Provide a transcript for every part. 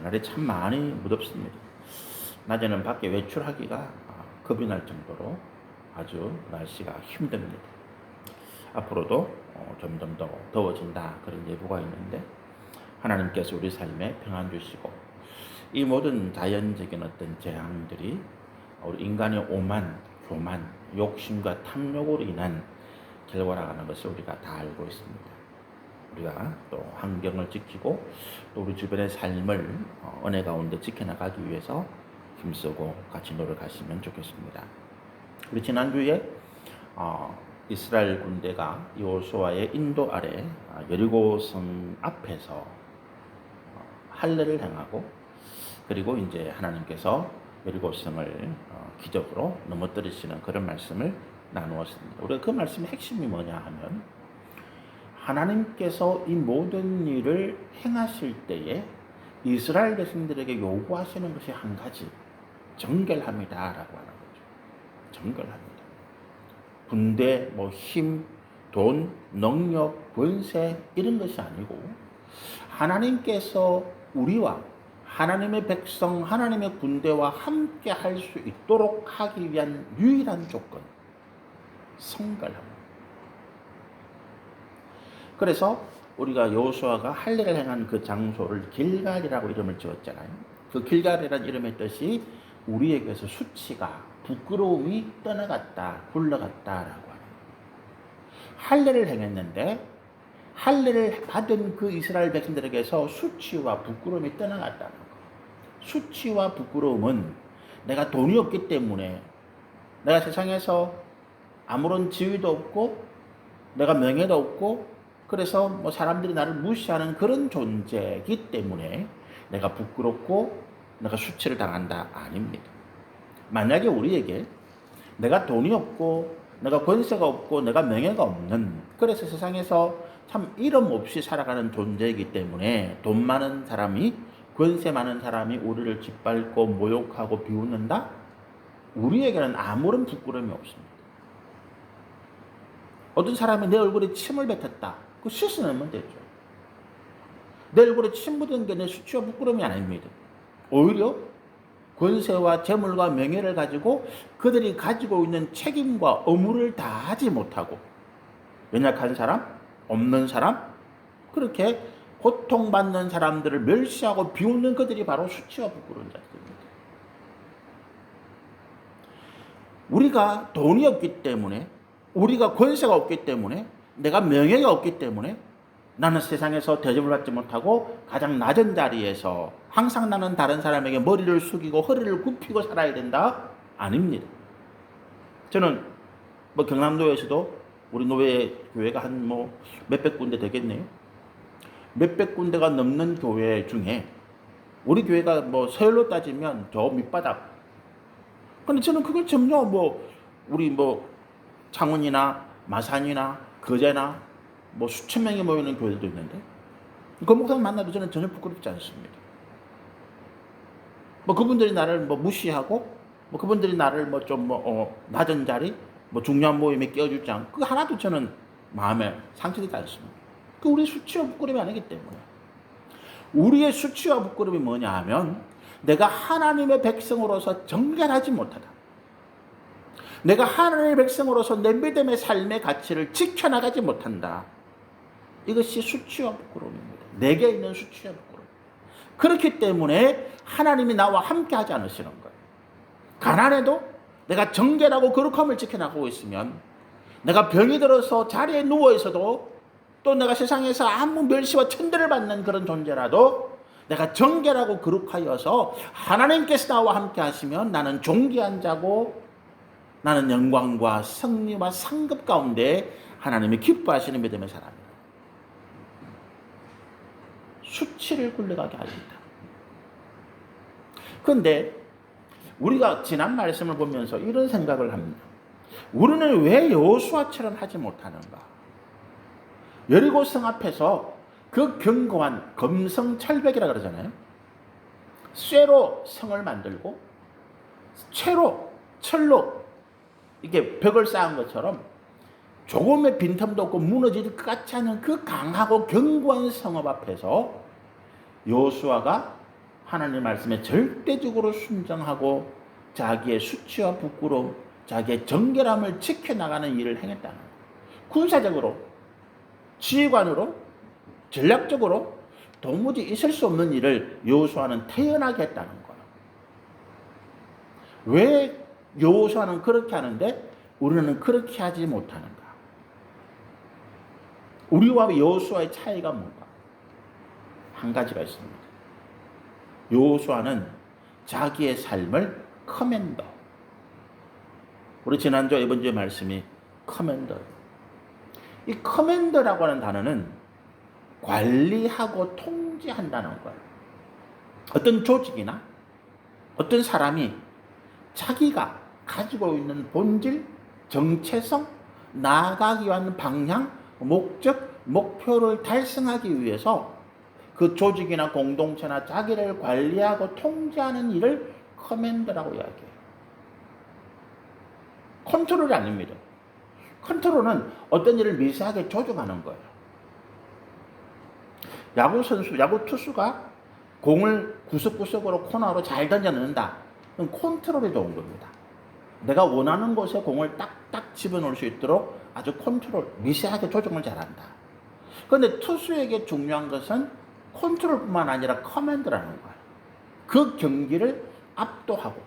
날이 참 많이 무덥습니다. 낮에는 밖에 외출하기가 겁이 날 정도로 아주 날씨가 힘듭니다. 앞으로도 점점 더 더워진다 그런 예보가 있는데 하나님께서 우리 삶에 평안 주시고 이 모든 자연적인 어떤 재앙들이 우리 인간의 오만, 교만, 욕심과 탐욕으로 인한 결과라는 것을 우리가 다 알고 있습니다. 우리가 또 환경을 지키고 또 우리 주변의 삶을 은혜 가운데 지켜나가기 위해서 힘쓰고 같이 노력하시면 좋겠습니다. 우리 지난주에 이스라엘 군대가 여호수아의 인도 아래 여리고성 앞에서 할례를 행하고 그리고 이제 하나님께서 여리고성을 기적으로 넘어뜨리시는 그런 말씀을 나누었습니다. 우리가 그 말씀의 핵심이 뭐냐 하면 하나님께서 이 모든 일을 행하실 때에 이스라엘 백성들에게 요구하시는 것이 한 가지, 정결합니다라고 하는 거죠. 정결합니다. 군대, 힘, 돈, 능력, 권세 이런 것이 아니고 하나님께서 우리와 하나님의 백성, 하나님의 군대와 함께 할 수 있도록 하기 위한 유일한 조건, 성결함. 그래서 우리가 여호수아가 할례를 행한 그 장소를 길갈이라고 이름을 지었잖아요. 그 길갈이라는 이름의 뜻이 우리에게서 수치가, 부끄러움이 떠나갔다, 굴러갔다라고 하는 거예요. 할례를 행했는데 할례를 받은 그 이스라엘 백성들에게서 수치와 부끄러움이 떠나갔다는 거예요. 수치와 부끄러움은 내가 돈이 없기 때문에 내가 세상에서 아무런 지위도 없고 내가 명예도 없고 그래서 사람들이 나를 무시하는 그런 존재이기 때문에 내가 부끄럽고 내가 수치를 당한다 아닙니다. 만약에 우리에게 내가 돈이 없고 내가 권세가 없고 내가 명예가 없는 그래서 세상에서 참 이름 없이 살아가는 존재이기 때문에 돈 많은 사람이 권세 많은 사람이 우리를 짓밟고 모욕하고 비웃는다? 우리에게는 아무런 부끄러움이 없습니다. 어떤 사람이 내 얼굴에 침을 뱉었다. 그 씻어내면 되죠. 내 얼굴에 침 묻은 게 내 수치와 부끄러움이 아닙니다. 오히려 권세와 재물과 명예를 가지고 그들이 가지고 있는 책임과 의무를 다하지 못하고 연약한 사람, 없는 사람, 그렇게 고통받는 사람들을 멸시하고 비웃는 그들이 바로 수치와 부끄러운 자들입니다. 우리가 돈이 없기 때문에 우리가 권세가 없기 때문에 내가 명예가 없기 때문에 나는 세상에서 대접을 받지 못하고 가장 낮은 자리에서 항상 나는 다른 사람에게 머리를 숙이고 허리를 굽히고 살아야 된다? 아닙니다. 저는 경남도에서도 우리 노예 교회가 한 몇백 군데 되겠네요. 몇백 군데가 넘는 교회 중에 우리 교회가 서열로 따지면 저 밑바닥. 근데 저는 그걸 전혀 우리 창원이나 마산이나 거제나 수천 명이 모이는 교회들도 있는데 그 목사님 만나도 저는 전혀 부끄럽지 않습니다. 그분들이 나를 무시하고 그분들이 나를 좀 낮은 자리 중요한 모임에 끼워주지 않고 그거 하나도 저는 마음에 상처되지 않습니다. 그 우리의 수치와 부끄러움이 아니기 때문에 우리의 수치와 부끄러움이 뭐냐 하면 내가 하나님의 백성으로서 정결하지 못하다. 내가 하나님의 백성으로서 내 믿음의 삶의 가치를 지켜나가지 못한다. 이것이 수치와 부끄러움입니다. 내게 있는 수치와 부끄러움. 그렇기 때문에 하나님이 나와 함께 하지 않으시는 거예요. 가난해도 내가 정결하고 거룩함을 지켜나가고 있으면 내가 병이 들어서 자리에 누워있어도 또 내가 세상에서 아무 멸시와 천대를 받는 그런 존재라도 내가 정결하고 거룩하여서 하나님께서 나와 함께 하시면 나는 존귀한 자고 나는 영광과 승리와 상급 가운데 하나님이 기뻐하시는 믿음의 사람이다. 수치를 굴러가게 하십니다. 그런데 우리가 지난 말씀을 보면서 이런 생각을 합니다. 우리는 왜 여호수아처럼 하지 못하는가? 여리고성 앞에서 그 견고한 검성철벽이라 그러잖아요. 쇠로 성을 만들고 채로 철로 이렇게 벽을 쌓은 것처럼 조금의 빈틈도 없고 무너질 것 같지 않은 그 강하고 견고한 성읍 앞에서 여호수아가 하나님의 말씀에 절대적으로 순종하고 자기의 수치와 부끄러움, 자기의 정결함을 지켜나가는 일을 행했다는 거예요. 군사적으로, 지휘관으로, 전략적으로 도무지 있을 수 없는 일을 여호수아는 태연하게 했다는 거예요. 왜 여호수아는 그렇게 하는데 우리는 그렇게 하지 못하는가? 우리와 여호수아의 차이가 뭔가? 한 가지가 있습니다. 여호수아는 자기의 삶을 커맨더. 우리 지난주 이번 주의 말씀이 커맨더. 이 커맨더라고 하는 단어는 관리하고 통제한다는 거예요. 어떤 조직이나 어떤 사람이 자기가 가지고 있는 본질, 정체성, 나아가기 위한 방향, 목적, 목표를 달성하기 위해서 그 조직이나 공동체나 자기를 관리하고 통제하는 일을 커맨더라고 이야기해요. 컨트롤이 아닙니다. 컨트롤은 어떤 일을 미세하게 조종하는 거예요. 야구 선수, 야구 투수가 공을 구석구석으로 코너로 잘 던져넣는다. 그건 컨트롤이 좋은 겁니다. 내가 원하는 곳에 공을 딱딱 집어넣을 수 있도록 아주 컨트롤, 미세하게 조정을 잘한다. 그런데 투수에게 중요한 것은 컨트롤뿐만 아니라 커맨드라는 거예요. 그 경기를 압도하고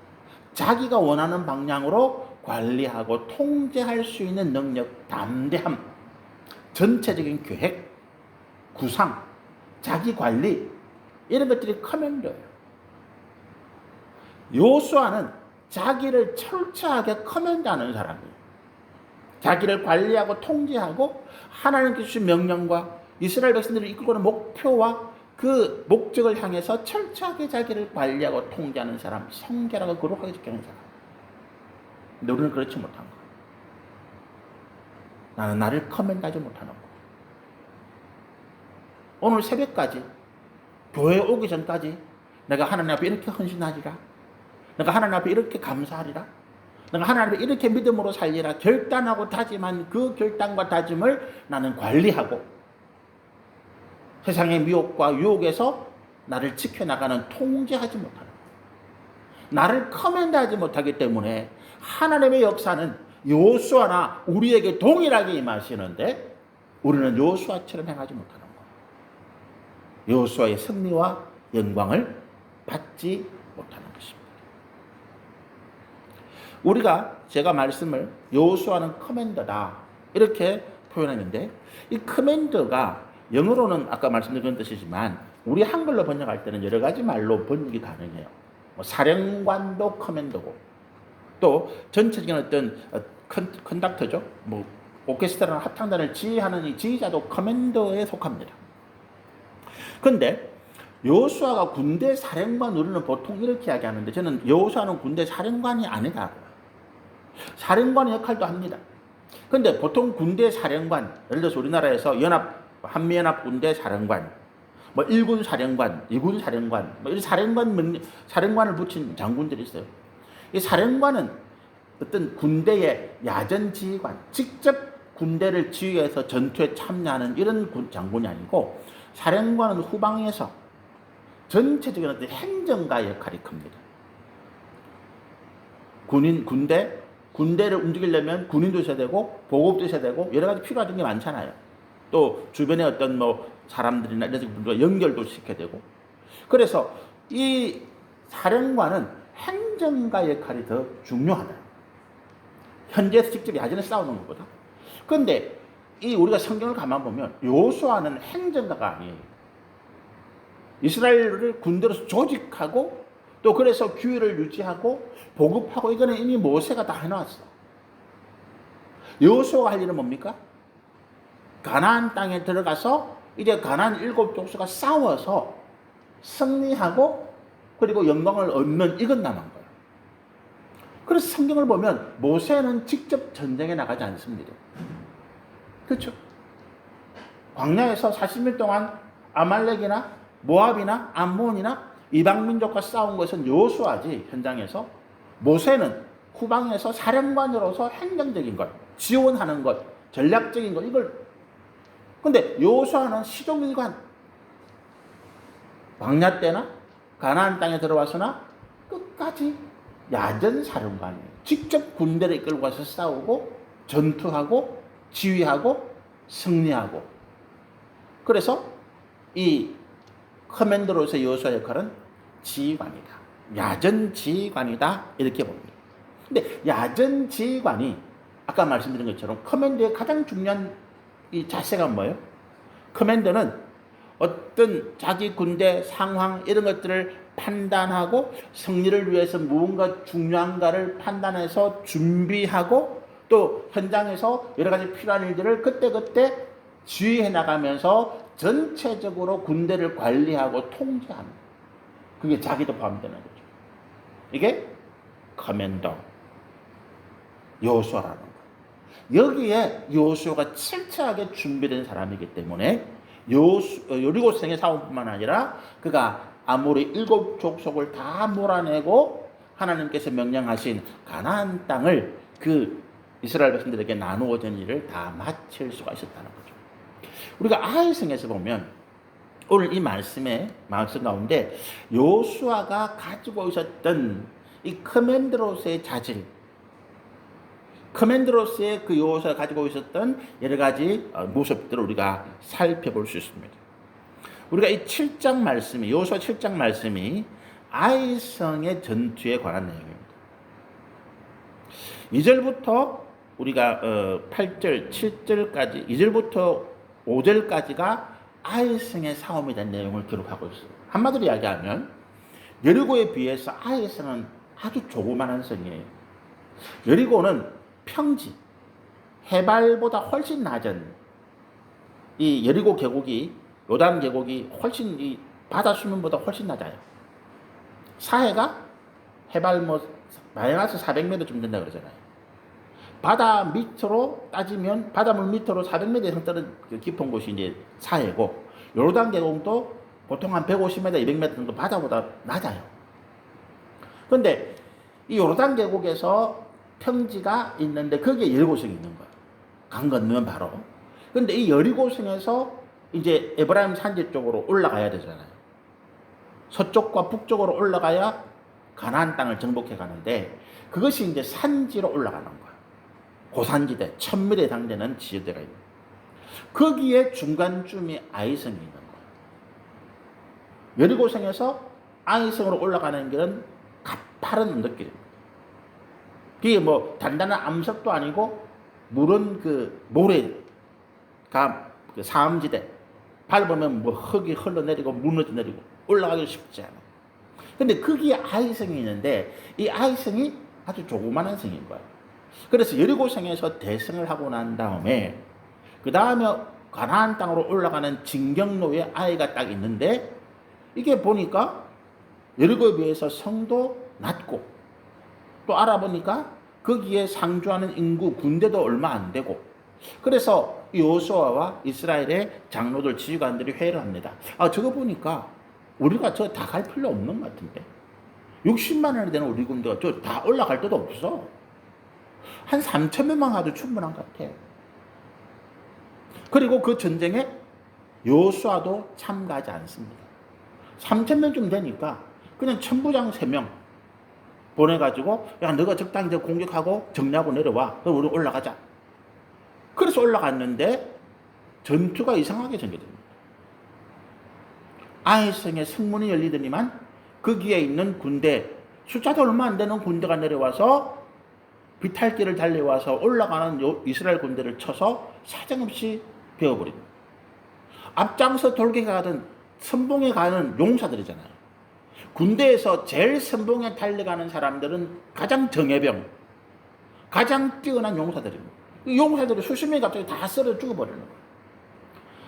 자기가 원하는 방향으로 관리하고 통제할 수 있는 능력, 담대함, 전체적인 계획, 구상, 자기 관리, 이런 것들이 커맨더예요. 여호수아는 자기를 철저하게 커맨드하는 사람이에요. 자기를 관리하고 통제하고 하나님께서 주신 명령과 이스라엘 백성들을 이끌고는 목표와 그 목적을 향해서 철저하게 자기를 관리하고 통제하는 사람, 성결하고 거룩하게 지키는 사람. 근데 우리는 그렇지 못한 거예요. 나는 나를 커맨드하지 못하는 거예요. 오늘 새벽까지, 교회에 오기 전까지 내가 하나님 앞에 이렇게 헌신하리라, 내가 하나님 앞에 이렇게 감사하리라, 내가 하나님 앞에 이렇게 믿음으로 살리라 결단하고 다짐한 그 결단과 다짐을 나는 관리하고 세상의 미혹과 유혹에서 나를 지켜나가는 통제하지 못하는 거예요. 나를 커맨드하지 못하기 때문에 하나님의 역사는 여호수아나 우리에게 동일하게 임하시는데 우리는 여호수아처럼 행하지 못하는 거예요. 여호수아의 승리와 영광을 받지 못하는 것입니다. 우리가 제가 말씀을 여호수아는 커맨더다 이렇게 표현했는데 이 커맨더가 영어로는 아까 말씀드린 뜻이지만 우리 한글로 번역할 때는 여러 가지 말로 번역이 가능해요. 사령관도 커맨더고 또 전체적인 어떤 컨덕터죠. 오케스트라나 합창단을 지휘하는 이 지휘자도 커맨더에 속합니다. 그런데 여호수아가 군대 사령관, 우리는 보통 이렇게 이야기하는데 저는 여호수아는 군대 사령관이 아니다고요. 사령관의 역할도 합니다. 그런데 보통 군대 사령관, 예를 들어서 우리나라에서 한미연합 군대 사령관, 1군 사령관, 2군 사령관, 이런 사령관을 붙인 장군들이 있어요. 이 사령관은 어떤 군대의 야전 지휘관, 직접 군대를 지휘해서 전투에 참여하는 이런 장군이 아니고 사령관은 후방에서 전체적인 어떤 행정가의 역할이 큽니다. 군대를 움직이려면 군인도 있어야 되고 보급도 있어야 되고 여러 가지 필요한 게 많잖아요. 또 주변에 어떤 사람들이나 이런 분들과 연결도 시켜야 되고. 그래서 이 사령관은 행정가 역할이 더 중요하다. 현재에서 직접 야전에 싸우는 것보다. 그런데 우리가 성경을 가만 보면 여호수아는 행정가가 아니에요. 이스라엘을 군대로서 조직하고 또 그래서 규율을 유지하고 보급하고 이거는 이미 모세가 다 해놨어. 여호수아가 할 일은 뭡니까? 가나안 땅에 들어가서 이제 가나안 7족속과 싸워서 승리하고 그리고 영광을 얻는 이건 남은 거예요. 그래서 성경을 보면 모세는 직접 전쟁에 나가지 않습니다. 그렇죠? 광야에서 40일 동안 아말렉이나 모압이나 암몬이나 이방민족과 싸운 것은 여호수아지 현장에서. 모세는 후방에서 사령관으로서 행정적인 것, 지원하는 것, 전략적인 것 이걸. 근데 여호수아는 시종일관 광야 때나 가나안 땅에 들어와서나 끝까지 야전 사령관이에요. 직접 군대를 이끌고 가서 싸우고 전투하고 지휘하고 승리하고. 그래서 이 커맨더로서의 여호수아 역할은 지휘관이다. 야전 지휘관이다. 이렇게 봅니다. 근데 야전 지휘관이 아까 말씀드린 것처럼 커맨더의 가장 중요한 이 자세가 뭐예요? 커맨더는 어떤 자기 군대 상황 이런 것들을 판단하고 승리를 위해서 무언가 중요한가를 판단해서 준비하고 또 현장에서 여러 가지 필요한 일들을 그때그때 지휘해 나가면서 전체적으로 군대를 관리하고 통제합니다. 그게 자기도 포함되는 거죠. 이게 커맨더 여호수아라는 거예요. 여기에 여호수아가 철저하게 준비된 사람이기 때문에 여리고성의 싸움뿐만 아니라 그가 아모리 7 족속을 다 몰아내고 하나님께서 명령하신 가나안 땅을 그 이스라엘 백성들에게 나누어진 일을 다 마칠 수가 있었다는 거죠. 우리가 아이성에서 보면 오늘 이 말씀 가운데 여호수아가 가지고 있었던 이 커맨더로서의 자질, 커맨더로서의 그 여호수아가 가지고 있었던 여러 가지 모습들을 우리가 살펴볼 수 있습니다. 우리가 이 7장 말씀이, 여호수아 7장 말씀이 아이성의 전투에 관한 내용입니다. 2절부터 우리가 8절, 7절까지, 2절부터 5절까지가 아이성의 싸움에 대한 내용을 기록하고 있어요. 한마디로 이야기하면 여리고에 비해서 아이성은 아주 조그마한 성이에요. 여리고는 평지, 해발보다 훨씬 낮은 이 여리고 계곡이, 요단 계곡이 훨씬 이 바다 수면보다 훨씬 낮아요. 사해가 해발 마이너스 400m쯤 된다 그러잖아요. 바다 밑으로 따지면 바닷물 밑으로 400m 이상 떨어진 깊은 곳이 이제 사해고, 요르단 계곡도 보통 한 150m, 200m 정도 바다보다 낮아요. 그런데 이 요르단 계곡에서 평지가 있는데 거기에 여리고성이 있는 거예요. 강 건너면 바로. 그런데 이 여리고성에서 이제 에브라임 산지 쪽으로 올라가야 되잖아요. 서쪽과 북쪽으로 올라가야 가나안 땅을 정복해 가는데 그것이 이제 산지로 올라가는 거예요. 고산지대, 1000m에 해당되는 지대가 있는. 거기에 중간쯤이 아이성이 있는 거예요. 여리고성에서 아이성으로 올라가는 길은 가파른 언덕길입니다. 그게 뭐 단단한 암석도 아니고 물은 그 모래가 그 사암지대, 밟으면 뭐 흙이 흘러내리고 무너져 내리고 올라가기 쉽지 않아요. 근데 거기에 아이성이 있는데 이 아이성이 아주 조그마한 성인 거예요. 그래서 여리고성에서 대성을 하고 난 다음에 그 다음에 가나안 땅으로 올라가는 진경로에 아이가 딱 있는데 이게 보니까 여리고에 비해서 성도 낮고 또 알아보니까 거기에 상주하는 인구 군대도 얼마 안 되고 그래서 여호수아와 이스라엘의 장로들 지휘관들이 회의를 합니다. 저거 보니까 우리가 저 다 갈 필요 없는 것 같은데 60만 원이 되는 우리 군대가 저 다 올라갈 데도 없어. 한 3,000명만 가도 충분한 것 같아. 그리고 그 전쟁에 여호수아도 참가하지 않습니다. 3,000명쯤 되니까 그냥 천부장 3명 보내가지고 야 너가 적당히 공격하고 정리하고 내려와. 그럼 우리 올라가자. 그래서 올라갔는데 전투가 이상하게 전개됩니다. 아이성의 성문이 열리더니만 거기에 있는 군대, 숫자도 얼마 안 되는 군대가 내려와서 비탈길을 달려와서 올라가는 이스라엘 군대를 쳐서 사정없이 베어버립니다. 앞장서 돌게 가던 선봉에 가는 용사들이잖아요. 군대에서 제일 선봉에 달려가는 사람들은 가장 정예병, 가장 뛰어난 용사들입니다. 이 용사들이 수십 명이 갑자기 다 썰어 죽어버리는 거예요.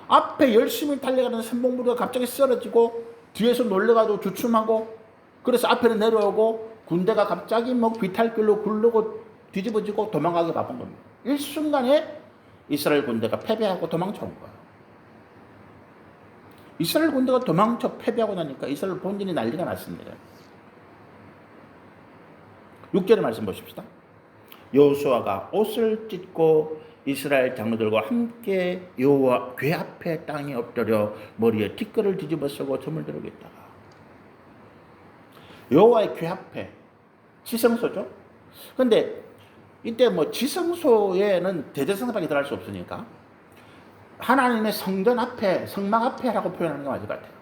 앞에 열심히 달려가는 선봉부대가 갑자기 쓰러지고 뒤에서 놀래가지고 주춤하고 그래서 앞에는 내려오고 군대가 갑자기 뭐 비탈길로 굴르고 뒤집어지고 도망가기 바쁜 겁니다. 일순간에 이스라엘 군대가 패배하고 도망쳐온 거예요. 이스라엘 군대가 도망쳐 패배하고 나니까 이스라엘 본진이 난리가 났습니다. 6절의 말씀 보십시다. 여호수아가 옷을 찢고 이스라엘 장로들과 함께 여호와 궤 앞에 땅에 엎드려 머리에 티끌을 뒤집어 쓰고 점을 들고 있다가 여호와의 궤 앞에 지성소죠. 근데 이때 뭐 지성소에는 대제사장밖에 들어갈 수 없으니까 하나님의 성전 앞에, 성막 앞에라고 표현하는 게 맞을 것 같아요.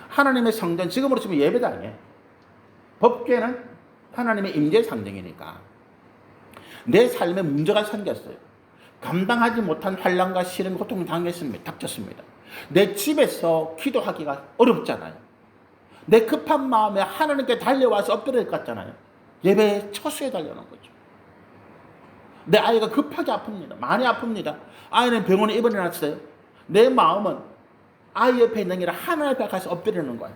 하나님의 성전, 지금으로 치면 예배당이에요. 법궤는 하나님의 임재 상징이니까 내 삶에 문제가 생겼어요. 감당하지 못한 환난과 시련, 고통을 당했습니다. 닥쳤습니다. 내 집에서 기도하기가 어렵잖아요. 내 급한 마음에 하나님께 달려와서 엎드릴 것 같잖아요. 예배의 처수에 달려오는 거죠. 내 아이가 급하게 아픕니다. 많이 아픕니다. 아이는 병원에 입원해놨어요. 내 마음은 아이 옆에 있는 게 아니라 하나님 앞에 가서 엎드리는 거예요.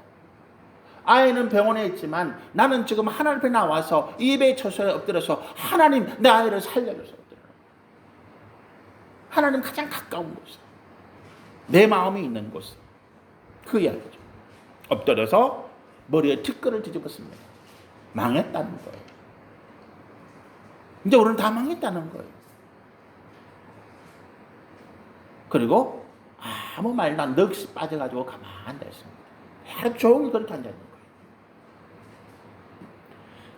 아이는 병원에 있지만 나는 지금 하나님 앞에 나와서 예배의 처소에 엎드려서 하나님 내 아이를 살려줘서 엎드려요. 하나님 가장 가까운 곳에 내 마음이 있는 곳에 그 이야기죠. 엎드려서 머리에 티끌을 뒤집었습니다. 망했다는 거예요. 이제 우리는 다 망했다는 거예요. 그리고 아무 말도 안 넋이 빠져가지고 가만히 앉아있습니다. 하루 종일 그렇게 앉아있는 거예요.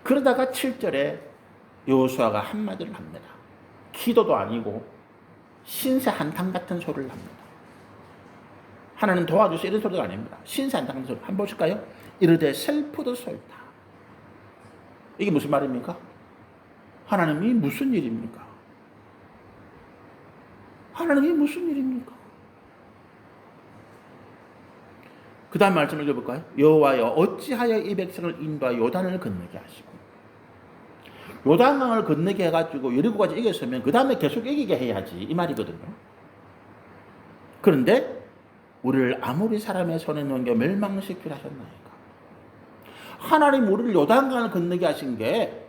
그러다가 7절에 여호수아가 한마디를 합니다. 기도도 아니고 신세 한탄 같은 소리를 합니다. 하나님 도와주세요 이런 소리가 아닙니다. 신세 한탄 같은 소리 한번 보실까요? 이르되 슬프도소이다. 이게 무슨 말입니까? 하나님이 무슨 일입니까? 하나님이 무슨 일입니까? 그 다음 말씀을 읽어볼까요? 여호와여 어찌하여 이 백성을 인도하여 요단을 건너게 하시고 요단강을 건너게 해가지고 여리고까지 이겼으면 그 다음에 계속 이기게 해야지 이 말이거든요. 그런데 우리를 아무리 사람의 손에 넘겨 멸망시키려 하셨나이까. 하나님 우리를 요단강을 건너게 하신 게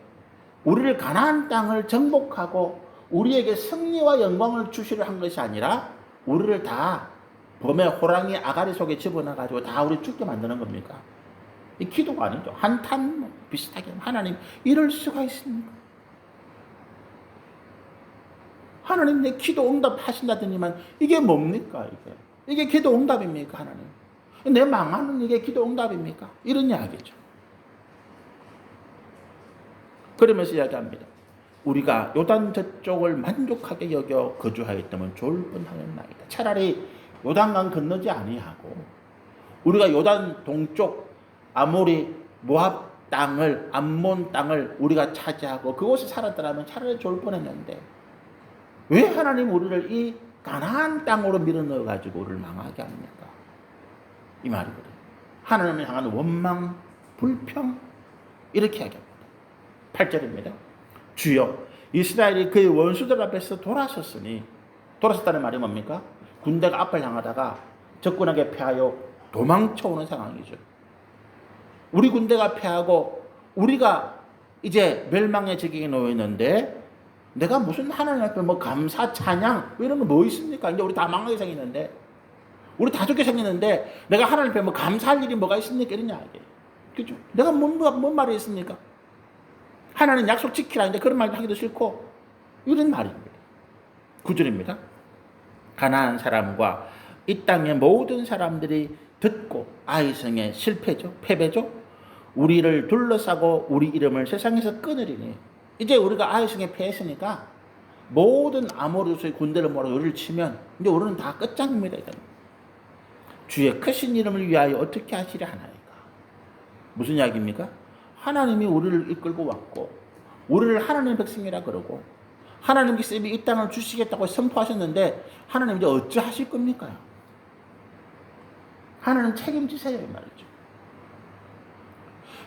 우리를 가나안 땅을 정복하고 우리에게 승리와 영광을 주시려 한 것이 아니라 우리를 다 범의 호랑이 아가리 속에 집어넣어가지고 다 우리 죽게 만드는 겁니까? 이 기도가 아니죠. 한탄 비슷하게 하나님 이럴 수가 있습니까? 하나님 내 기도 응답하신다더니만 이게 뭡니까? 이게 기도 응답입니까? 하나님 내 망하는 이게 기도 응답입니까? 이런 이야기죠. 그러면서 이야기합니다. 우리가 요단 저쪽을 만족하게 여겨 거주하였다면 좋을 뻔하였나이다. 차라리 요단강 건너지 아니하고 우리가 요단 동쪽 아모리 모압 땅을 암몬 땅을 우리가 차지하고 그곳에 살았더라면 차라리 좋을 뻔했는데 왜 하나님 우리를 이 가나안 땅으로 밀어넣어 가지고 우리를 망하게 합니까? 이 말이거든요. 하나님을 향한 원망, 불평 이렇게 이야기합니다. 8절입니다. 주여 이스라엘이 그의 원수들 앞에서 돌아섰으니 돌아섰다는 말이 뭡니까? 군대가 앞을 향하다가 적군에게 패하여 도망쳐오는 상황이죠. 우리 군대가 패하고 우리가 이제 멸망의 지경에 놓여있는데 내가 무슨 하나님 앞에 뭐 감사 찬양 이런 거 뭐 있습니까? 이제 우리 다 망하게 생겼는데 우리 다 죽게 생겼는데 내가 하나님 앞에 뭐 감사할 일이 뭐가 있습니까? 이런 이야기예요. 그죠? 내가 뭔 말이 있습니까? 하나님 약속 지키라는데 그런 말 하기도 싫고 이런 말입니다. 9절입니다. 가나안 사람과 이 땅의 모든 사람들이 듣고 아이성의 실패죠. 패배죠. 우리를 둘러싸고 우리 이름을 세상에서 끊으리니 이제 우리가 아이성에 패했으니까 모든 아모리의 군대를 몰아 우리를 치면 이제 우리는 다 끝장입니다. 주의 크신 이름을 위하여 어떻게 하시려 하나이까. 무슨 이야기입니까? 하나님이 우리를 이끌고 왔고 우리를 하나님의 백성이라 그러고 하나님께서 이미 이 땅을 주시겠다고 선포하셨는데 하나님 이제 어찌 하실 겁니까? 하나님 책임지세요 이 말이죠.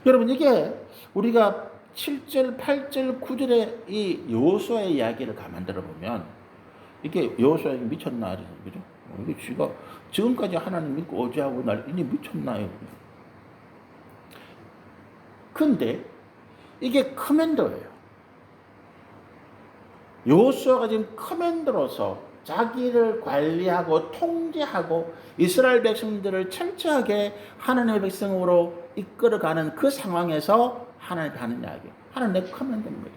여러분 이게 우리가 7절, 8절, 9절의 이 여호수아의 이야기를 가만 들어보면 이게 여호수아가 미쳤나 그죠? 이게 쥐가 지금까지 하나님 믿고 어제하고 날 이제 미쳤나요? 근데 이게 커맨더예요. 여호수아가 지금 커맨더로서 자기를 관리하고 통제하고 이스라엘 백성들을 철저하게 하나님의 백성으로 이끌어가는 그 상황에서 하나님께 하는 이야기. 하나님 내 커맨더입니다.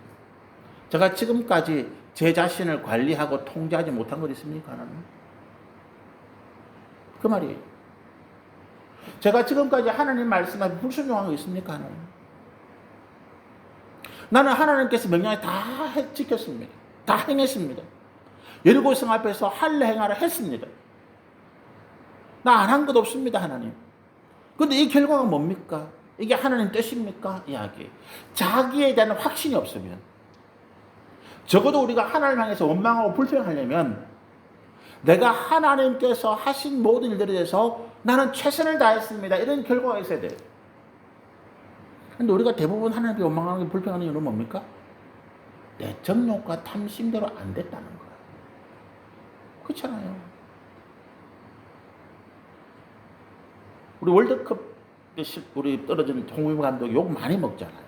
제가 지금까지 제 자신을 관리하고 통제하지 못한 것 있습니까? 하나님? 그 말이에요. 제가 지금까지 하나님 말씀 앞에 불순종한 거 있습니까? 하나님? 나는 하나님께서 명령을 다 지켰습니다. 다 행했습니다. 여리고성 앞에서 할례 행하라 했습니다. 나 안 한 것 없습니다, 하나님. 근데 이 결과가 뭡니까? 이게 하나님 뜻입니까? 이야기. 자기에 대한 확신이 없으면, 적어도 우리가 하나님 향해서 원망하고 불평하려면 내가 하나님께서 하신 모든 일들에 대해서 나는 최선을 다했습니다, 이런 결과가 있어야 돼요. 근데 우리가 대부분 하나님께 원망하는 게 불평하는 이유는 뭡니까? 내 정욕과 탐심대로 안 됐다는 거예요. 그렇잖아요. 우리 월드컵 우리 떨어진 홍명보 감독이 욕 많이 먹잖아요.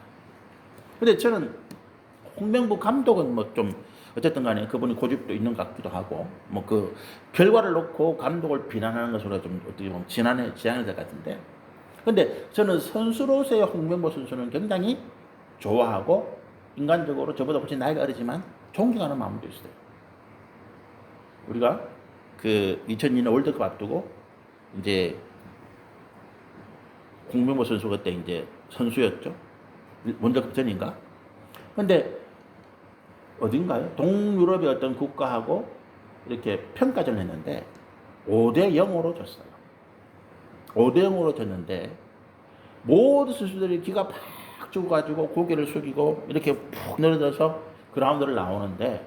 근데 저는 홍명보 감독은 뭐 좀 어쨌든 간에 그분이 고집도 있는 것 같기도 하고, 뭐 그 결과를 놓고 감독을 비난하는 것으로 좀 어떻게 보면 지난해 지향이 될 것 같은데, 근데 저는 선수로서의 홍명보 선수는 굉장히 좋아하고, 인간적으로 저보다 훨씬 나이가 어리지만 존경하는 마음도 있어요. 우리가 그 2002년 월드컵 앞두고 이제 홍명보 선수 그때 이제 선수였죠. 월드컵 전인가? 근데 어딘가요? 동유럽의 어떤 국가하고 이렇게 평가전을 했는데 5대 0으로 졌어요. 5대 0으로 졌는데 모든 선수들이 기가 팍 죽어가지고 고개를 숙이고 이렇게 푹 늘어져서 그라운드를 나오는데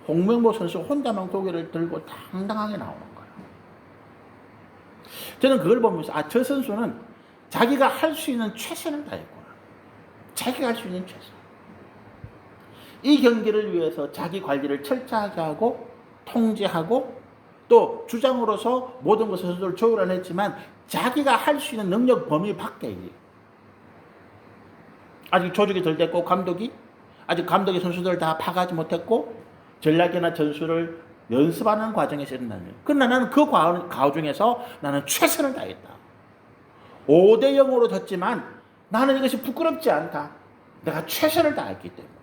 홍명보 선수 혼자만 고개를 들고 당당하게 나오는 거예요. 저는 그걸 보면서 저 선수는 자기가 할 수 있는 최선을 다했구나. 자기가 할 수 있는 최선. 이 경기를 위해서 자기 관리를 철저하게 하고 통제하고 또 주장으로서 모든 것을 선수를 조율을 했지만 자기가 할 수 있는 능력 범위 밖에 아직 조직이 덜 됐고 아직 감독이 선수들을 다 파악하지 못했고 전략이나 전술을 연습하는 과정에서 일어나는. 그러나 나는 그 과정에서 나는 최선을 다했다. 5대 0으로 졌지만 나는 이것이 부끄럽지 않다. 내가 최선을 다했기 때문에.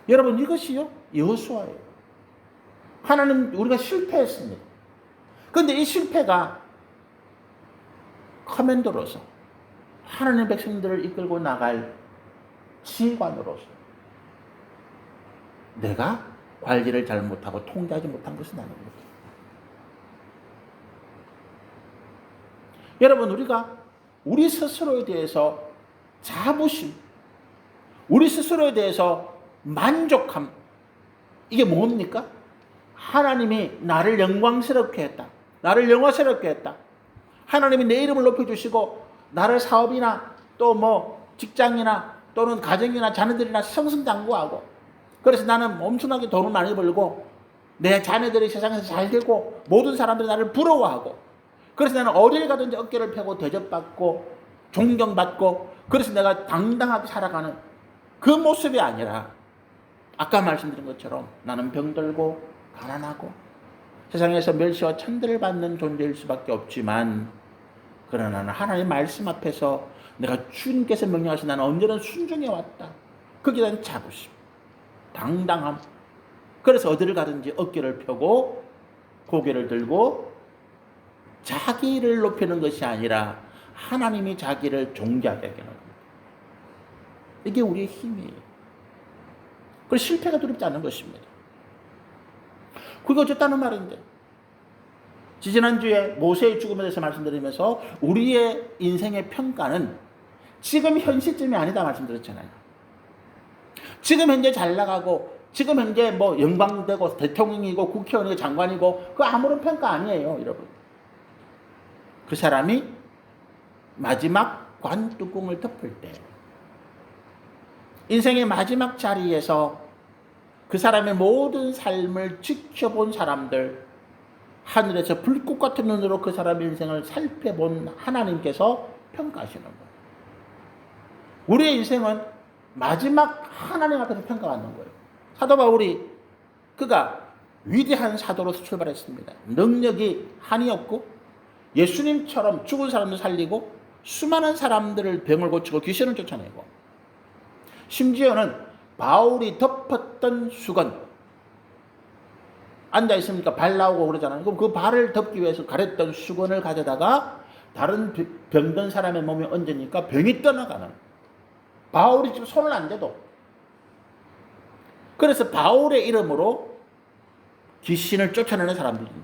여러분, 이것이요 여호수아예요. 하나님, 우리가 실패했습니다. 그런데 이 실패가 커맨더로서 하나님 백성들을 이끌고 나갈 지휘관으로서 내가 관리를 잘못하고 통제하지 못한 것은 아닌 거죠. 여러분, 우리가 우리 스스로에 대해서 자부심, 우리 스스로에 대해서 만족함, 이게 뭡니까? 하나님이 나를 영광스럽게 했다. 나를 영화스럽게 했다. 하나님이 내 이름을 높여주시고 나를 사업이나 또 뭐 직장이나 또는 가정이나 자녀들이나 승승장구하고, 그래서 나는 엄청나게 돈을 많이 벌고 내 자녀들이 세상에서 잘 되고 모든 사람들이 나를 부러워하고, 그래서 나는 어딜 가든지 어깨를 펴고 대접받고 존경받고, 그래서 내가 당당하게 살아가는 그 모습이 아니라 아까 말씀드린 것처럼 나는 병들고 가난하고 세상에서 멸시와 천대를 받는 존재일 수밖에 없지만, 그러나 나는 하나님의 말씀 앞에서 내가 주님께서 명령하신 나는 언제나 순종해 왔다. 거기에 대한 자부심, 당당함. 그래서 어디를 가든지 어깨를 펴고 고개를 들고 자기를 높이는 것이 아니라 하나님이 자기를 존귀하게 하는 겁니다. 이게 우리의 힘이에요. 그래서 실패가 두렵지 않은 것입니다. 그게 어쨌다는 말인데, 지지난주에 모세의 죽음에 대해서 말씀드리면서 우리의 인생의 평가는 지금 현실쯤이 아니다 말씀드렸잖아요. 지금 현재 잘 나가고 지금 현재 뭐 영광되고 대통령이고 국회의원이고 장관이고 그 아무런 평가 아니에요, 여러분. 그 사람이 마지막 관뚜껑을 덮을 때, 인생의 마지막 자리에서 그 사람의 모든 삶을 지켜본 사람들, 하늘에서 불꽃 같은 눈으로 그 사람의 인생을 살펴본 하나님께서 평가하시는 거예요. 우리의 인생은 마지막 하나님 앞에서 평가받는 거예요. 사도 바울이 그가 위대한 사도로서 출발했습니다. 능력이 한이 없고 예수님처럼 죽은 사람을 살리고 수많은 사람들을 병을 고치고 귀신을 쫓아내고, 심지어는 바울이 덮었던 수건, 앉아 있으니까 발 나오고 그러잖아요. 그럼 그 발을 덮기 위해서 가랬던 수건을 가져다가 다른 병든 사람의 몸에 얹으니까 병이 떠나가는. 바울이 지금 손을 안 대도. 그래서 바울의 이름으로 귀신을 쫓아내는 사람들이 있는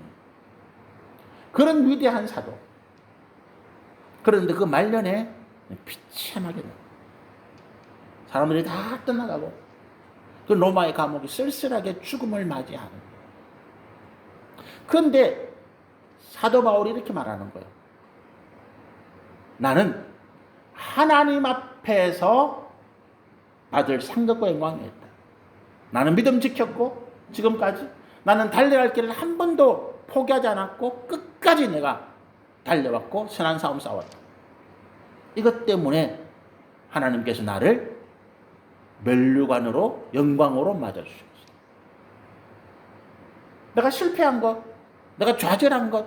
그런 위대한 사도. 그런데 그 말년에 비참하게 사람들이 다 떠나가고 그 로마의 감옥이 쓸쓸하게 죽음을 맞이하는. 그런데 사도 바울이 이렇게 말하는 거예요. 나는 하나님 앞에서 받을 상급과 영광이 있다. 나는 믿음 지켰고 지금까지 나는 달려갈 길을 한 번도 포기하지 않았고 끝까지 내가 달려왔고 선한 싸움 싸웠다. 이것 때문에 하나님께서 나를 면류관으로 영광으로 맞아주셨어요. 내가 실패한 것, 내가 좌절한 것,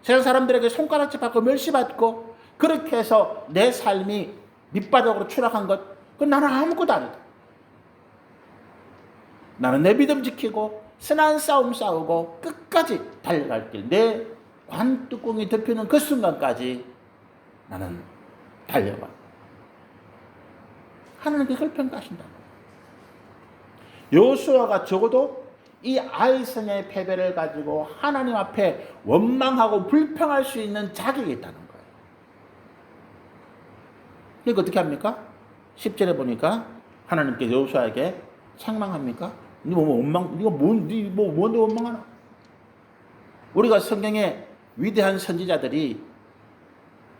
세상 사람들에게 손가락질 받고 멸시받고 그렇게 해서 내 삶이 밑바닥으로 추락한 것, 그건 나는 아무것도 아니다. 나는 내 믿음 지키고 선한 싸움 싸우고 끝까지 달려갈 길, 내 관뚜껑이 덮이는 그 순간까지 나는 달려가. 하나님께 그걸 평가하신다. 여호수아가 적어도 이 아이성의 패배를 가지고 하나님 앞에 원망하고 불평할 수 있는 자격이 있다는 거예요. 그러니까 어떻게 합니까? 10절에 보니까 하나님께 여호수아에게 책망합니까? 네가 뭔데 원망하나? 우리가 성경에 위대한 선지자들이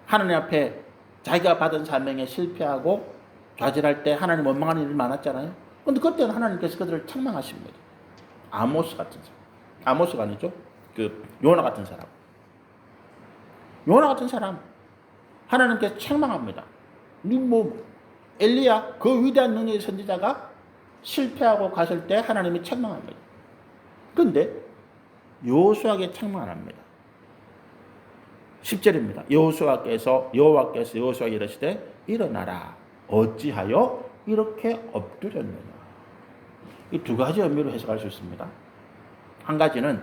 하나님 앞에 자기가 받은 사명에 실패하고 좌절할 때 하나님 원망하는 일이 많았잖아요. 그런데 그때는 하나님께서 그들을 책망하십니다. 아모스 같은 사람. 아모스가 아니죠. 요나 같은 사람. 요나 같은 사람. 하나님께서 책망합니다. 엘리야, 그 위대한 능력의 선지자가 실패하고 갔을 때 하나님이 책망합니다. 그런데 여호수아에게 책망 안 합니다. 10절입니다. 여호와께서 여호수아에게 이르시되 일어나라. 어찌하여 이렇게 엎드렸느냐. 이 두 가지 의미로 해석할 수 있습니다. 한 가지는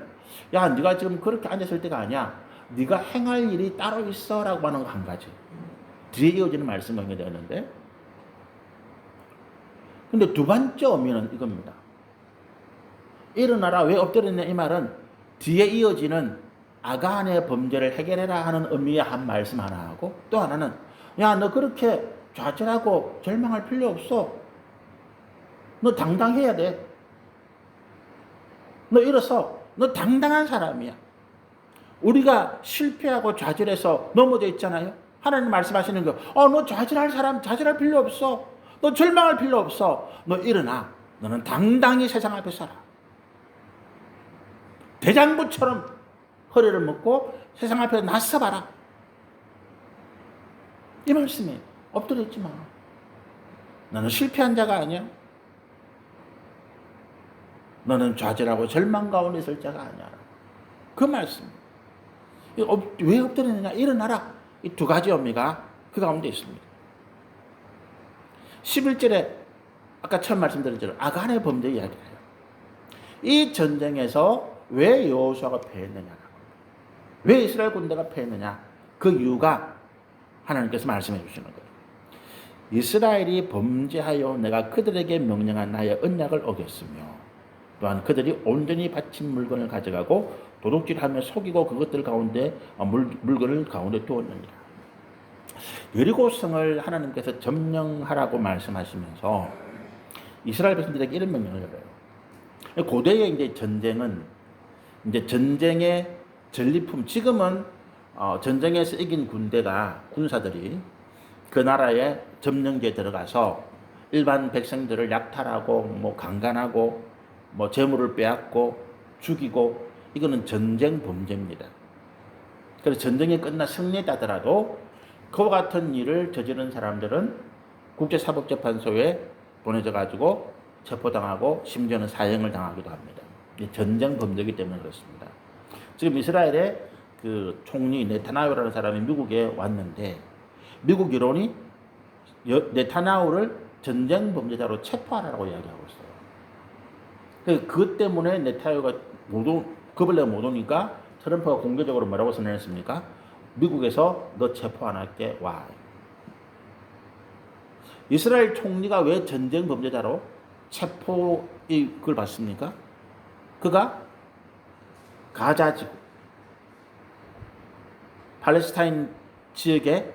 야, 네가 지금 그렇게 앉았을 때가 아니야. 네가 행할 일이 따로 있어라고 하는 거 한 가지. 뒤에 이어지는 말씀이 연결되었는데, 근데 두 번째 의미는 이겁니다. 일어나라. 왜 엎드렸냐 이 말은 뒤에 이어지는 아간의 범죄를 해결해라 하는 의미의 한 말씀 하나 하고, 또 하나는 야, 너 그렇게 좌절하고 절망할 필요 없어. 너 당당해야 돼. 너 일어서. 너 당당한 사람이야. 우리가 실패하고 좌절해서 넘어져 있잖아요. 하나님 말씀하시는 거, 너 좌절할 필요 없어. 너 절망할 필요 없어. 너 일어나. 너는 당당히 세상 앞에 살아. 대장부처럼 허리를 묶고 세상 앞에 나서봐라. 이 말씀이에요. 엎드려 있지 마. 너는 실패한 자가 아니야. 너는 좌절하고 절망 가운데 있을 자가 아니야. 그 말씀. 왜 엎드리느냐? 일어나라. 이 두 가지 의미가 그 가운데 있습니다. 11절에 아까 처음 말씀드린 대로 아간의 범죄 이야기를 해요. 이 전쟁에서 왜 여호수아가 패했느냐? 왜 이스라엘 군대가 패했느냐? 그 이유가 하나님께서 말씀해 주시는 거예요. 이스라엘이 범죄하여 내가 그들에게 명령한 나의 언약을 어겼으며 또한 그들이 온전히 바친 물건을 가져가고 도둑질하며 속이고 그것들 가운데 물건을 가운데 두었느니라. 여리고성을 하나님께서 점령하라고 말씀하시면서 이스라엘 백성들에게 이런 명령을 해요. 고대의 이제 전쟁은 이제 전쟁의 전리품, 지금은 전쟁에서 이긴 군사들이 그 나라의 점령지에 들어가서 일반 백성들을 약탈하고 강간하고 재물을 빼앗고 죽이고, 이거는 전쟁 범죄입니다. 그래서 전쟁이 끝나 승리했다더라도 그와 같은 일을 저지른 사람들은 국제사법재판소에 보내져 가지고 체포당하고 심지어는 사형을 당하기도 합니다. 전쟁 범죄이기 때문에 그렇습니다. 지금 이스라엘의 그 총리 네타냐후라는 사람이 미국에 왔는데, 미국 여론이 네타냐후를 전쟁 범죄자로 체포하라고 이야기하고 있어요. 그것 때문에 거벌레가 못 오니까 트럼프가 공개적으로 뭐라고 선언했습니까? 미국에서 너 체포 안 할게, 와. 이스라엘 총리가 왜 전쟁 범죄자로 그걸 받습니까? 그가 가자 지구, 팔레스타인 지역의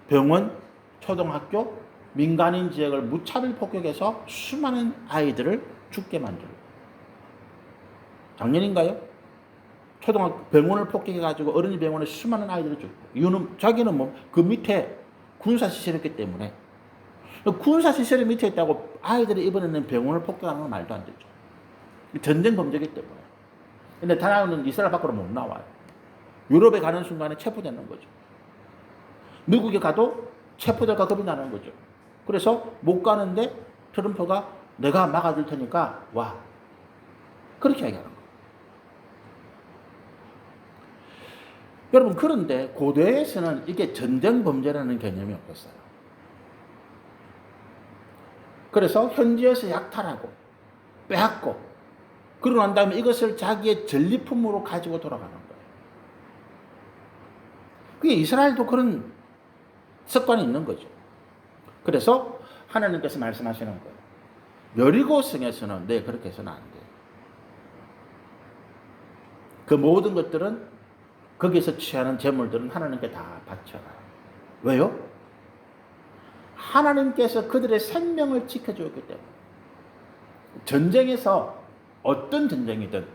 병원, 초등학교, 민간인 지역을 무차별 폭격해서 수많은 아이들을 죽게 만들고, 작년인가요? 초등학교 병원을 폭격해가지고 어린이 병원에 수많은 아이들을 죽고, 이유는 자기는 뭐 그 밑에 군사시설이었기 때문에. 군사시설이 밑에 있다고 아이들이 이번에는 병원을 폭격하는 건 말도 안 되죠. 전쟁 범죄이기 때문에. 근데 다나는 이스라엘 밖으로 못 나와요. 유럽에 가는 순간에 체포되는 거죠. 미국에 가도 체포될까 겁이 나는 거죠. 그래서 못 가는데 트럼프가 내가 막아줄 테니까 와. 그렇게 얘기하는 거예요. 여러분, 그런데 고대에서는 이게 전쟁 범죄라는 개념이 없었어요. 그래서 현지에서 약탈하고 빼앗고 그러고 난 다음에 이것을 자기의 전리품으로 가지고 돌아가는 거예요. 그게 이스라엘도 그런 습관이 있는 거죠. 그래서 하나님께서 말씀하시는 거예요. 여리고성에서는 그렇게 해서는 안 돼. 그 모든 것들은 거기서 취하는 재물들은 하나님께 다 바쳐가요. 왜요? 하나님께서 그들의 생명을 지켜주었기 때문에. 전쟁에서 어떤 전쟁이든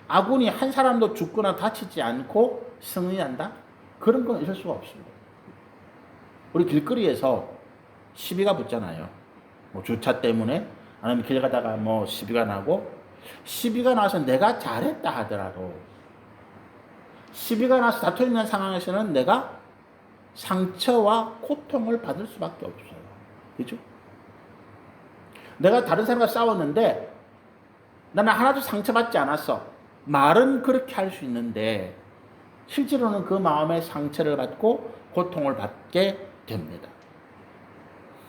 아군이 한 사람도 죽거나 다치지 않고 승리한다? 그런 건 있을 수가 없습니다. 우리 길거리에서 시비가 붙잖아요. 뭐 주차 때문에 아니면 길 가다가 뭐 시비가 나고, 시비가 나서 내가 잘했다 하더라도 시비가 나서 다투 있는 상황에서는 내가 상처와 고통을 받을 수밖에 없어요. 그죠? 내가 다른 사람과 싸웠는데 나는 하나도 상처받지 않았어. 말은 그렇게 할 수 있는데 실제로는 그 마음에 상처를 받고 고통을 받게 됩니다.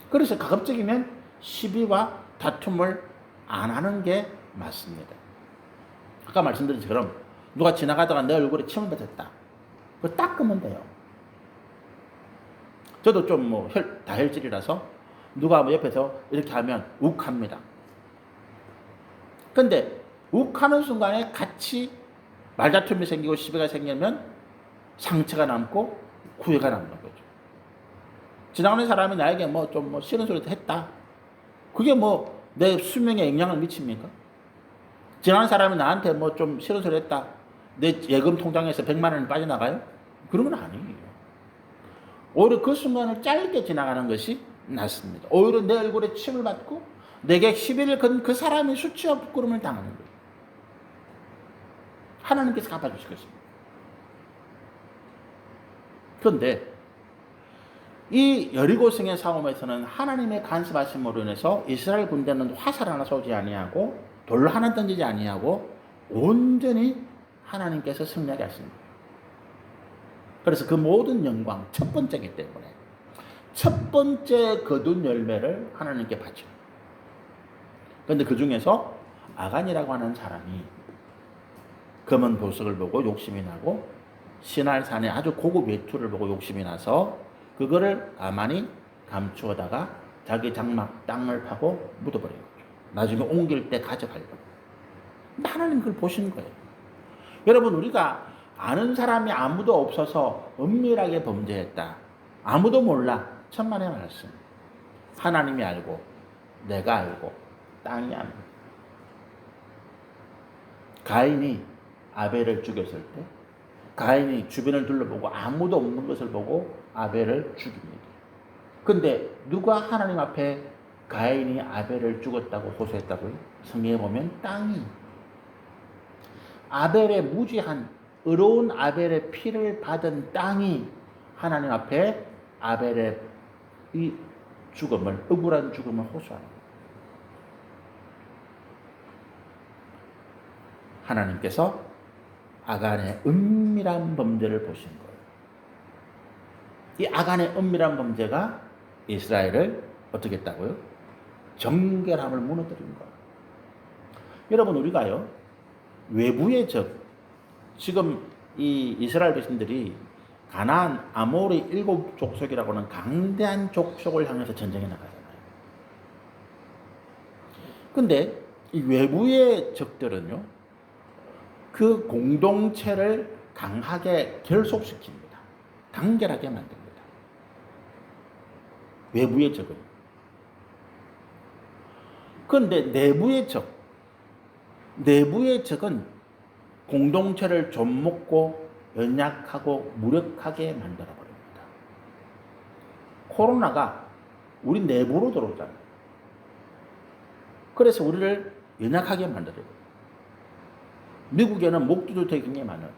그래서 가급적이면 시비와 다툼을 안 하는 게 맞습니다. 아까 말씀드린 것처럼 누가 지나가다가 내 얼굴에 침을 뱉었다. 그거 닦으면 돼요. 저도 좀 다혈질이라서 누가 뭐 옆에서 이렇게 하면 욱합니다. 근데 욱하는 순간에 같이 말다툼이 생기고 시비가 생기면 상처가 남고 후회가 남는 거죠. 지나가는 사람이 나에게 좀 싫은 소리도 했다. 그게 내 수명에 영향을 미칩니까? 지나가는 사람이 나한테 좀 싫은 소리 했다. 내 예금 통장에서 100만 원이 빠져나가요? 그런 건 아니에요. 오히려 그 순간을 짧게 지나가는 것이 낫습니다. 오히려 내 얼굴에 침을 받고 내게 시비를 건 그 사람이 수치와 부끄러움을 당하는 거예요. 하나님께서 갚아주실 것입니다. 그런데 이 여리고성의 싸움에서는 하나님의 간섭하심으로 인해서 이스라엘 군대는 화살 하나 쏘지 아니하고 돌 하나 던지지 아니하고 온전히 하나님께서 승리하게 하십니다. 그래서 그 모든 영광, 첫 번째이기 때문에 첫 번째 거둔 열매를 하나님께 바쳐요. 그런데 그 중에서 아간이라고 하는 사람이 검은 보석을 보고 욕심이 나고 시날산의 아주 고급 외투를 보고 욕심이 나서 그거를 가만히 감추어다가 자기 장막 땅을 파고 묻어버린 거죠. 나중에 옮길 때 가져가려고. 하나님 그걸 보시는 거예요. 여러분, 우리가 아는 사람이 아무도 없어서 은밀하게 범죄했다. 아무도 몰라. 천만의 말씀. 하나님이 알고 내가 알고 땅이 압니다. 가인이 아벨을 죽였을 때 가인이 주변을 둘러보고 아무도 없는 것을 보고 아벨을 죽입니다. 근데 누가 하나님 앞에 가인이 아벨을 죽였다고 호소했다고요? 성경에 보면 땅이, 아벨의 무지한 의로운 아벨의 피를 받은 땅이 하나님 앞에 아벨의 이 죽음을, 억울한 죽음을 호소하는 거예요. 하나님께서 아간의 은밀한 범죄를 보신 거예요. 이 아간의 은밀한 범죄가 이스라엘을 어떻게 했다고요? 정결함을 무너뜨린 거예요. 여러분, 우리가요, 외부의 적, 지금 이 이스라엘 백성들이 가나안 아모리 7족속이라고 하는 강대한 족속을 향해서 전쟁에 나가잖아요. 근데 이 외부의 적들은요, 그 공동체를 강하게 결속시킵니다. 단결하게 만듭니다. 외부의 적은. 그런데 내부의 적은 공동체를 좀먹고 연약하고 무력하게 만들어버립니다. 코로나가 우리 내부로 들어오잖아요. 그래서 우리를 연약하게 만들어요. 미국에는 목조주택이 굉장히 많아요.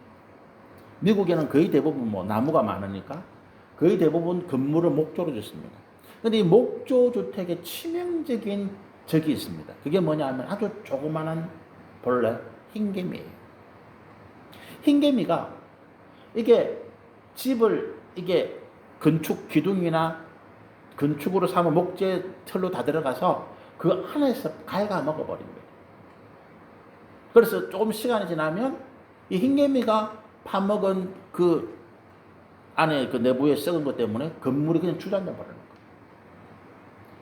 미국에는 거의 대부분 나무가 많으니까 거의 대부분 건물을 목조로 짓습니다. 그런데 이 목조주택에 치명적인 적이 있습니다. 그게 뭐냐 하면 아주 조그마한 벌레, 흰개미예요. 흰개미가 이게 집을 이게 건축 기둥이나 건축으로 삼은 목재 털로 다 들어가서 그 안에서 갉아먹어 버립니다. 그래서 조금 시간이 지나면 이 흰개미가 파먹은 그 안에 그 내부에 썩은 것 때문에 건물이 그냥 주저앉아 버리는 거예요.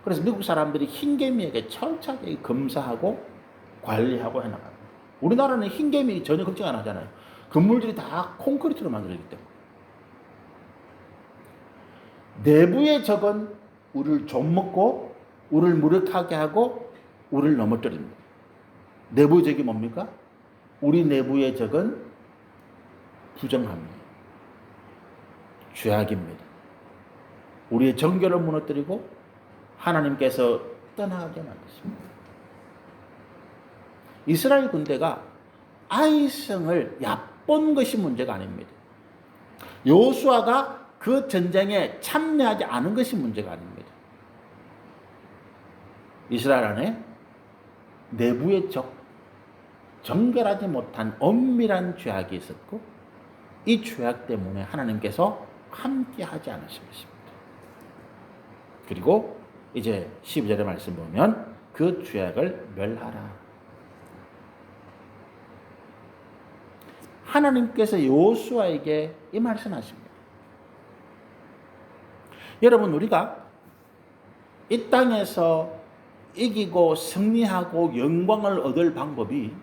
그래서 미국 사람들이 흰개미에게 철저하게 검사하고 관리하고 해나가요. 우리나라는 흰개미 전혀 걱정 안 하잖아요. 건물들이 다 콘크리트로 만들어지기 때문에. 내부의 적은 우리를 좀먹고 우리를 무력하게 하고 우리를 넘어뜨립니다. 내부의 적이 뭡니까? 우리 내부의 적은 부정합니다. 죄악입니다. 우리의 정결을 무너뜨리고 하나님께서 떠나게 만드십니다. 이스라엘 군대가 아이성을 얕본 것이 문제가 아닙니다. 여호수아가 그 전쟁에 참여하지 않은 것이 문제가 아닙니다. 이스라엘 안에 내부의 적, 정결하지 못한 엄밀한 죄악이 있었고 이 죄악 때문에 하나님께서 함께하지 않으신 것입니다. 그리고 이제 12절의 말씀 보면 그 죄악을 멸하라. 하나님께서 여호수아에게 이 말씀하십니다. 여러분, 우리가 이 땅에서 이기고 승리하고 영광을 얻을 방법이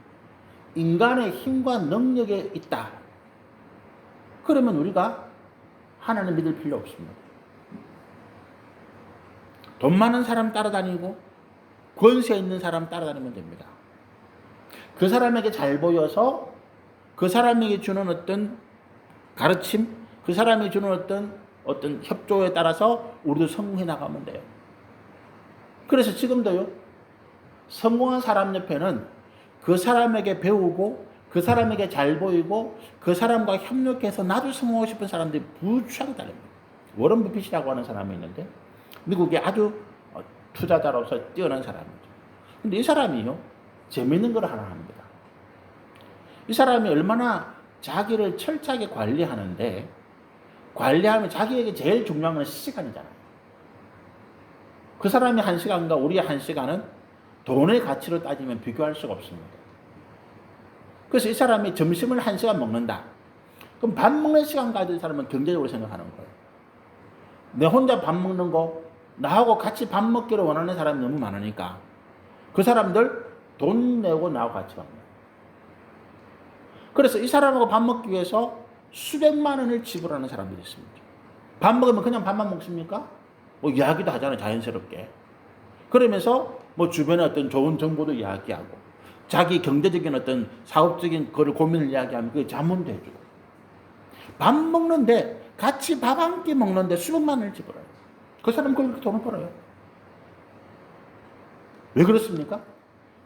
인간의 힘과 능력에 있다. 그러면 우리가 하나님 믿을 필요 없습니다. 돈 많은 사람 따라다니고 권세 있는 사람 따라다니면 됩니다. 그 사람에게 잘 보여서 그 사람에게 주는 어떤 가르침, 그 사람이 주는 어떤 협조에 따라서 우리도 성공해 나가면 돼요. 그래서 지금도요, 성공한 사람 옆에는 그 사람에게 배우고 그 사람에게 잘 보이고 그 사람과 협력해서 나도 성공하고 싶은 사람들이 부추하게 달립니다. 워런 버핏이라고 하는 사람이 있는데 미국에 아주 투자자로서 뛰어난 사람이죠. 근데 이 사람이요, 재밌는 걸 하나 합니다. 이 사람이 얼마나 자기를 철저하게 관리하는데, 관리하면 자기에게 제일 중요한 건 시간이잖아요. 그 사람이 1시간과 우리의 1시간은 돈의 가치로 따지면 비교할 수가 없습니다. 그래서 이 사람이 점심을 1시간 먹는다. 그럼 밥 먹는 시간 가진 사람은 경제적으로 생각하는 거예요. 내 혼자 밥 먹는 거, 나하고 같이 밥 먹기를 원하는 사람이 너무 많으니까 그 사람들 돈 내고 나하고 같이 밥 먹어요. 그래서 이 사람하고 밥 먹기 위해서 수백만 원을 지불하는 사람들이 있습니다. 밥 먹으면 그냥 밥만 먹습니까? 이야기도 하잖아요, 자연스럽게. 그러면서 주변에 어떤 좋은 정보도 이야기하고 자기 경제적인 어떤 사업적인 거를 고민을 이야기하면 그게 자문도 해주고, 밥 먹는데 같이 밥 한 끼 먹는데 수백만 원을 지불해요. 그 사람은 그렇게 돈을 벌어요. 왜 그렇습니까?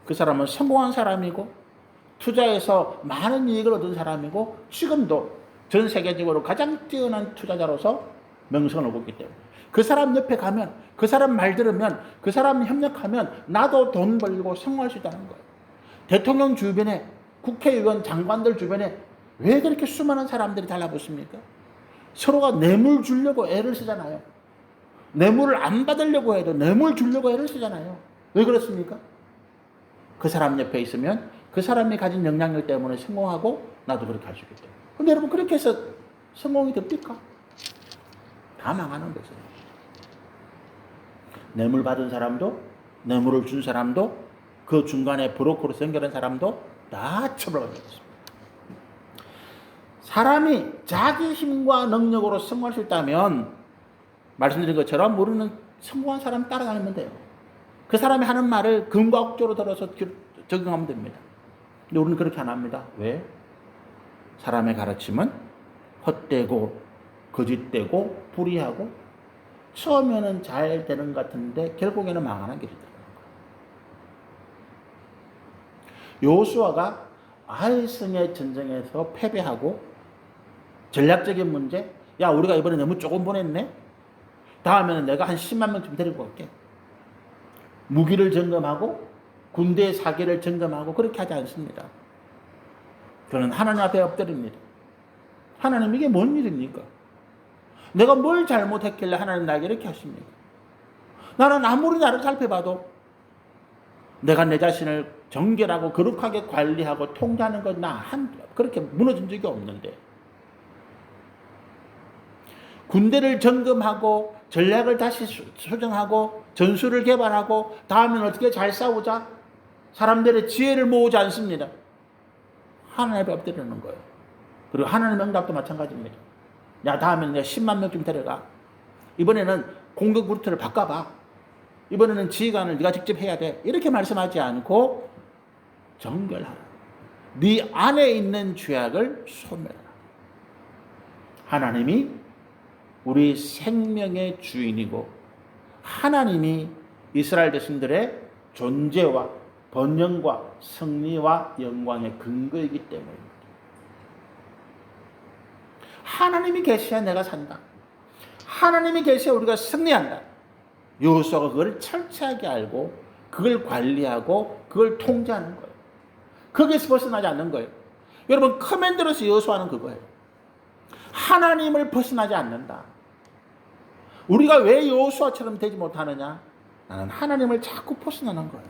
그 사람은 성공한 사람이고 투자해서 많은 이익을 얻은 사람이고 지금도 전 세계적으로 가장 뛰어난 투자자로서 명성을 얻고 있기 때문에 그 사람 옆에 가면, 그 사람 말 들으면, 그 사람 협력하면 나도 돈 벌고 성공할 수 있다는 거예요. 대통령 주변에, 국회의원, 장관들 주변에 왜 그렇게 수많은 사람들이 달라붙습니까? 서로가 뇌물 주려고 애를 쓰잖아요. 뇌물을 안 받으려고 해도 뇌물 주려고 애를 쓰잖아요. 왜 그렇습니까? 그 사람 옆에 있으면 그 사람이 가진 영향력 때문에 성공하고 나도 그렇게 할 수 있기 때문에. 근데 여러분 그렇게 해서 성공이 됩니까? 다 망하는 거죠. 뇌물 받은 사람도, 뇌물을 준 사람도, 그 중간에 브로커로 연결한 사람도 다 처벌받게 됐습니다. 사람이 자기 힘과 능력으로 성공할 수 있다면 말씀드린 것처럼 우리는 성공한 사람 따라다니면 돼요. 그 사람이 하는 말을 근과 억조로 들어서 적용하면 됩니다. 근데 우리는 그렇게 안 합니다. 왜? 사람의 가르침은 헛되고 거짓되고 불의하고 처음에는 잘 되는 것 같은데 결국에는 망하는 길이더라고요. 여호수아가 아이성의 전쟁에서 패배하고 전략적인 문제, 야 우리가 이번에 너무 조금 보냈네. 다음에는 내가 한 10만 명쯤 데리고 갈게. 무기를 점검하고 군대의 사기를 점검하고 그렇게 하지 않습니다. 그는 하나님 앞에 엎드립니다. 하나님 이게 뭔 일입니까? 내가 뭘 잘못했길래 하나님 나에게 이렇게 하십니까? 나는 아무리 나를 살펴봐도 내가 내 자신을 정결하고 거룩하게 관리하고 통제하는 건 그렇게 무너진 적이 없는데 군대를 점검하고 전략을 다시 수정하고 전술을 개발하고 다음엔 어떻게 잘 싸우자 사람들의 지혜를 모으지 않습니다. 하나님 앞에 엎드리는 거예요. 그리고 하나님 응답도 마찬가지입니다. 야 다음엔 내가 10만 명쯤 데려가. 이번에는 공격 루트를 바꿔봐. 이번에는 지휘관을 네가 직접 해야 돼. 이렇게 말씀하지 않고 정결하라. 네 안에 있는 죄악을 소멸하라. 하나님이 우리 생명의 주인이고 하나님이 이스라엘 백성들의 존재와 번영과 승리와 영광의 근거이기 때문입니다. 하나님이 계셔야 내가 산다. 하나님이 계셔야 우리가 승리한다. 여호수아가 그걸 철저하게 알고 그걸 관리하고 그걸 통제하는 거예요. 거기에서 벗어나지 않는 거예요. 여러분 커맨더로서 여호수아는 그거예요. 하나님을 벗어나지 않는다. 우리가 왜 여호수아처럼 되지 못하느냐? 나는 하나님을 자꾸 벗어나는 거예요.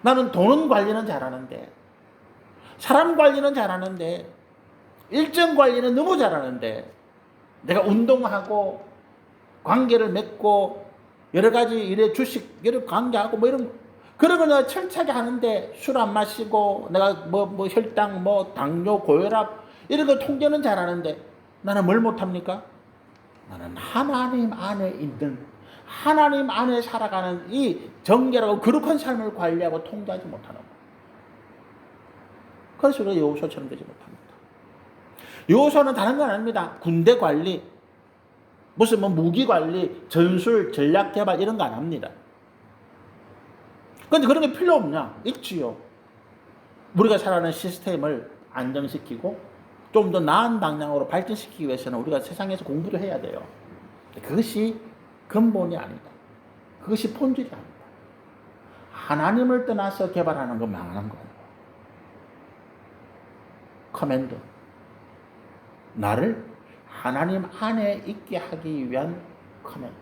나는 돈 관리는 잘하는데 사람 관리는 잘하는데 일정 관리는 너무 잘하는데 내가 운동하고 관계를 맺고 여러 가지 일에 주식 여러 관계하고 뭐 이런 그런 거 내가 철저하게 하는데 술 안 마시고 내가 뭐 혈당 당뇨 고혈압 이런 거 통제는 잘하는데 나는 뭘 못합니까? 나는 하나님 안에 있는 하나님 안에 살아가는 이 정결하고 거룩한 삶을 관리하고 통제하지 못하는 거예요. 그래서 우리가 여호수아처럼 되지 못합니다. 여호수아는 다른 건 아닙니다. 군대 관리, 무슨 무기 관리, 전술, 전략 개발 이런 거 안 합니다. 그런데 그런 게 필요 없냐? 있지요. 우리가 살아가는 시스템을 안정시키고 좀 더 나은 방향으로 발전시키기 위해서는 우리가 세상에서 공부를 해야 돼요. 그것이 근본이 아니다. 그것이 본질이 아니다. 하나님을 떠나서 개발하는 건 망하는 거예요. 커맨드. 나를 하나님 안에 있게 하기 위한 커맨드.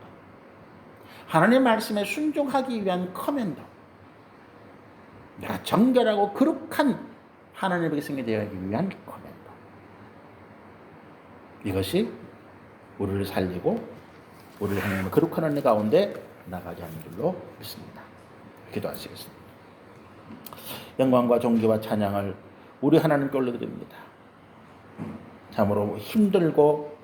하나님 말씀에 순종하기 위한 커맨드. 내가 정결하고 거룩한 하나님의 백성이 되기 위한 커맨드. 이것이 우리를 살리고 우리를 하나님의 거룩한 은혜 가운데 나가게 하는 줄로 믿습니다. 기도하시겠습니다. 영광과 존귀와 찬양을 우리 하나님께 올려드립니다. 참으로 힘들고